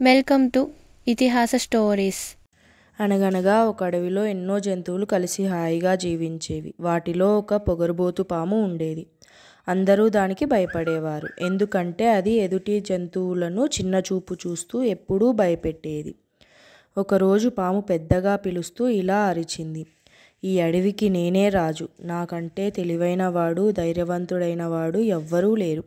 Welcome to ఇతిహాస stories. అనగనగా ఒక అడవిలో ఎన్నో జంతువులు కలిసి హాయిగా జీవించేవి. వాటిలో ఒక పొగరుబోతు పాము ఉండేది. అందరూ దానికి భయపడేవారు. ఎందుకంటే అది ఎదుటి జంతువులను చిన్నచూపు చూస్తూ ఎప్పుడూ భయపెట్టేది. ఒకరోజు పాము పెద్దగా పిలుస్తూ ఇలా అరిచింది, "ఈ అడవికి నేనే రాజు. నాకంటే తెలివైనవాడు, ధైర్యవంతుడైనవాడు ఎవ్వరూ లేరు."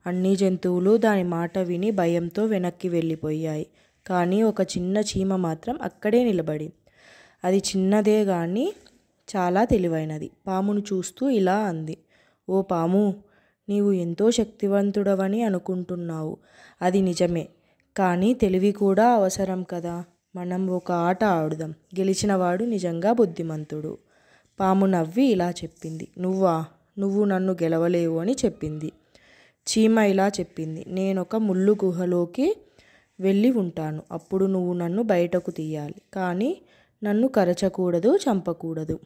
అన్ని జంతువులు దాని మాట విని భయంతో వెనక్కి వెళ్ళిపోయాయి. కానీ ఒక చిన్న చీమ మాత్రం అక్కడే నిలబడి. అది చిన్నదే గాని చాలా తెలివైనది. పామును చూస్తూ ఇలా అంది, "ఓ పాము, నీవు ఎంతో శక్తివంతుడవని అనుకుంటున్నావు. అది నిజమే. కానీ తెలివి కూడా అవసరం కదా. మనం ఒక ఆట ఆడుదాం. గెలిచినవాడు నిజంగా బుద్ధిమంతుడు." పాము నవ్వి ఇలా చెప్పింది, నువ్వు నన్ను గెలవలేవు అని చెప్పింది. చీమ ఇలా చెప్పింది, నేనొక ముళ్ళు గుహలోకి వెళ్ళి ఉంటాను. అప్పుడు నువ్వు నన్ను బయటకు తీయాలి. కానీ నన్ను కరచకూడదు, చంపకూడదు.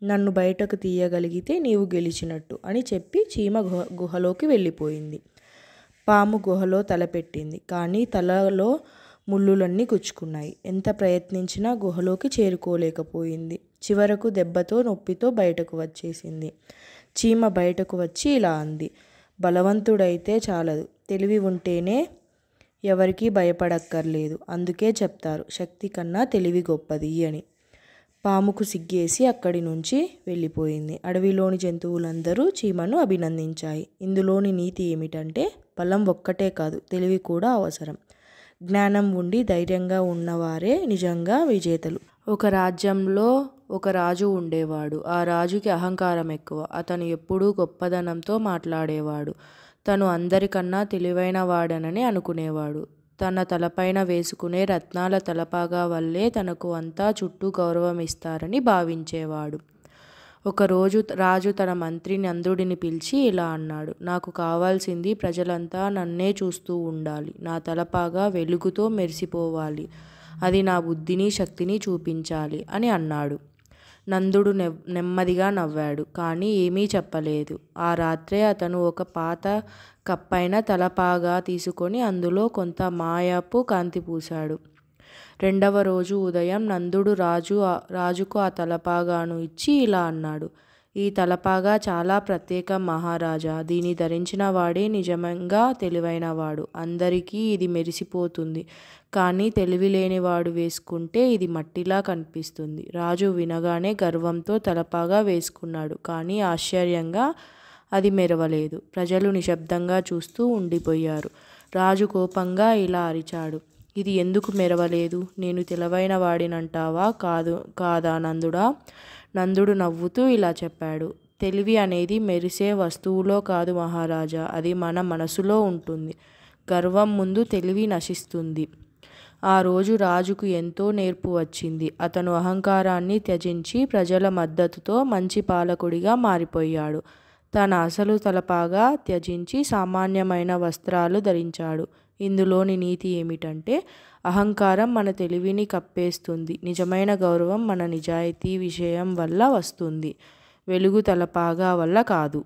నన్ను బయటకు తీయగలిగితే నీవు గెలిచినట్టు అని చెప్పి చీమ గుహలోకి వెళ్ళిపోయింది. పాము గుహలో తలపెట్టింది. కానీ తలలో ముళ్ళులన్నీ గుచ్చుకున్నాయి. ఎంత ప్రయత్నించినా గుహలోకి చేరుకోలేకపోయింది. చివరకు దెబ్బతో నొప్పితో బయటకు వచ్చేసింది. చీమ బయటకు వచ్చి ఇలా అంది, బలవంతుడైతే చాలదు, తెలివి ఉంటేనే ఎవరికీ భయపడక్కర్లేదు. అందుకే చెప్తారు, శక్తి కన్నా తెలివి గొప్పది అని. పాముకు సిగ్గేసి అక్కడి నుంచి వెళ్ళిపోయింది. అడవిలోని జంతువులందరూ చీమను అభినందించాయి. ఇందులోని నీతి ఏమిటంటే, బలం ఒక్కటే కాదు, తెలివి కూడా అవసరం. జ్ఞానం ఉండి ధైర్యంగా ఉన్నవారే నిజంగా విజేతలు. ఒక రాజ్యంలో ఒక రాజు ఉండేవాడు. ఆ రాజుకి అహంకారం ఎక్కువ. అతను ఎప్పుడూ గొప్పదనంతో మాట్లాడేవాడు. తను అందరికన్నా తెలివైన వాడనని అనుకునేవాడు. తన తలపైన వేసుకునే రత్నాల తలపాగా వల్లే తనకు అంతా చుట్టూ గౌరవం ఇస్తారని భావించేవాడు. ఒకరోజు రాజు తన మంత్రి నందుడిని పిలిచి ఇలా అన్నాడు, నాకు కావాల్సింది ప్రజలంతా నన్నే చూస్తూ ఉండాలి. నా తలపాగా వెలుగుతో మెరిసిపోవాలి. అది నా బుద్ధిని, శక్తిని చూపించాలి అని అన్నాడు. నందుడు నెమ్మదిగా నవ్వాడు, కానీ ఏమీ చెప్పలేదు. ఆ రాత్రే అతను ఒక పాత కప్పైన తలపాగా తీసుకొని అందులో కొంత మాయపు కాంతి పూశాడు. రెండవ రోజు ఉదయం నందుడు రాజుకు ఆ తలపాగాను ఇచ్చి ఇలా అన్నాడు, ఈ తలపాగా చాలా ప్రత్యేకం మహారాజా. దీన్ని ధరించిన వాడే నిజంగా తెలివైనవాడు. అందరికీ ఇది మెరిసిపోతుంది. కానీ తెలివి లేనివాడు వేసుకుంటే ఇది మట్టిలా కనిపిస్తుంది. రాజు వినగానే గర్వంతో తలపాగా వేసుకున్నాడు. కానీ ఆశ్చర్యంగా అది మెరవలేదు. ప్రజలు నిశ్శబ్దంగా చూస్తూ ఉండిపోయారు. రాజు కోపంగా ఇలా అరిచాడు, ఇది ఎందుకు మెరవలేదు? నేను తెలివైన వాడినంటావా? కాదా నందుడా? నందుడు నవ్వుతూ ఇలా చెప్పాడు, తెలివి అనేది మెరిసే వస్తువులో కాదు మహారాజా, అది మన మనసులో ఉంటుంది. గర్వం ముందు తెలివి నశిస్తుంది. ఆ రోజు రాజుకు ఎంతో నేర్పు వచ్చింది. అతను అహంకారాన్ని త్యజించి ప్రజల మద్దతుతో మంచి పాలకుడిగా మారిపోయాడు. తన అసలు తలపాగా త్యజించి సామాన్యమైన వస్త్రాలు ధరించాడు. ఇందులోని నీతి ఏమిటంటే, అహంకారం మన తెలివిని కప్పేస్తుంది. నిజమైన గౌరవం మన నిజాయితీ విషయం వల్ల వస్తుంది, వెలుగు తలపాగా వల్ల కాదు.